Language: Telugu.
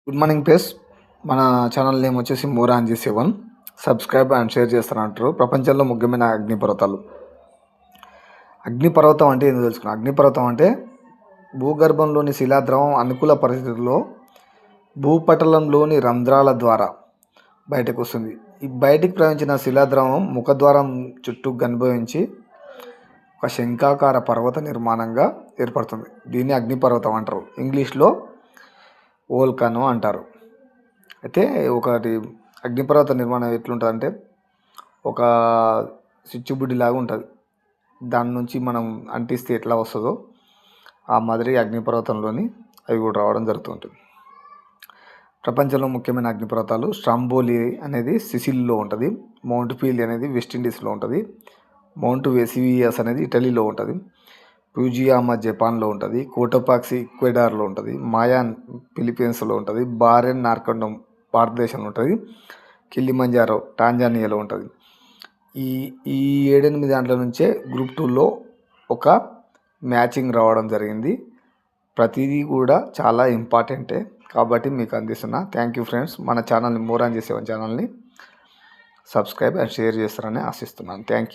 గుడ్ మార్నింగ్ ప్లస్ మన ఛానల్ నేమ్ వచ్చేసి మోరాంజీ 7. సబ్స్క్రైబ్ అండ్ షేర్ చేస్తారంటారు. ప్రపంచంలో ముఖ్యమైన అగ్నిపర్వతాలు. అగ్నిపర్వతం అంటే ఏందో తెలుసుకున్నాం. అగ్నిపర్వతం అంటే భూగర్భంలోని శిలాద్రవం అనుకూల పరిస్థితుల్లో భూపటలంలోని రంధ్రాల ద్వారా బయటకు వస్తుంది. ఈ బయటికి ప్రవహించిన శిలాద్రవం ముఖద్వారం చుట్టూ గనిభవించి ఒక శంఖాకార పర్వత నిర్మాణంగా ఏర్పడుతుంది. దీన్ని అగ్నిపర్వతం అంటారు. ఇంగ్లీష్లో వోల్కానో అంటారు. అయితే ఒకటి అగ్నిపర్వత నిర్మాణం ఎట్లుంటుంది అంటే ఒక చిచ్చుబుడ్డి లాగా ఉంటుంది. దాని నుంచి మనం అంటిస్తే ఎట్లా వస్తుందో ఆ మాదిరి అగ్నిపర్వతంలోని అవి కూడా రావడం జరుగుతుంటుంది. ప్రపంచంలో ముఖ్యమైన అగ్నిపర్వతాలు స్ట్రాంబోలి అనేది సిసిలీలో ఉంటుంది. మౌంట్ ఫీల్ అనేది వెస్టిండీస్లో ఉంటుంది. మౌంట్ వెసివియస్ అనేది ఇటలీలో ఉంటుంది. ఫ్యూజియామా జపాన్లో ఉంటుంది. కోటోపాక్సి ఈక్వెడార్లో ఉంటుంది. మాయాన్ ఫిలిప్పీన్స్లో ఉంటుంది. బారెన్ నార్కండం భారతదేశంలో ఉంటుంది. కిలిమంజారో టాంజానియాలో ఉంటుంది. ఈ ఈ 7-8 దాంట్ల నుంచే గ్రూప్ 2లో ఒక మ్యాచింగ్ రావడం జరిగింది. ప్రతిదీ కూడా చాలా ఇంపార్టెంటే కాబట్టి మీకు అందిస్తున్నా. Thank you friends. మన ఛానల్ని మోరాంజీ 7 ఛానల్ని సబ్స్క్రైబ్ అండ్ షేర్ చేస్తారని ఆశిస్తున్నాను. Thank you.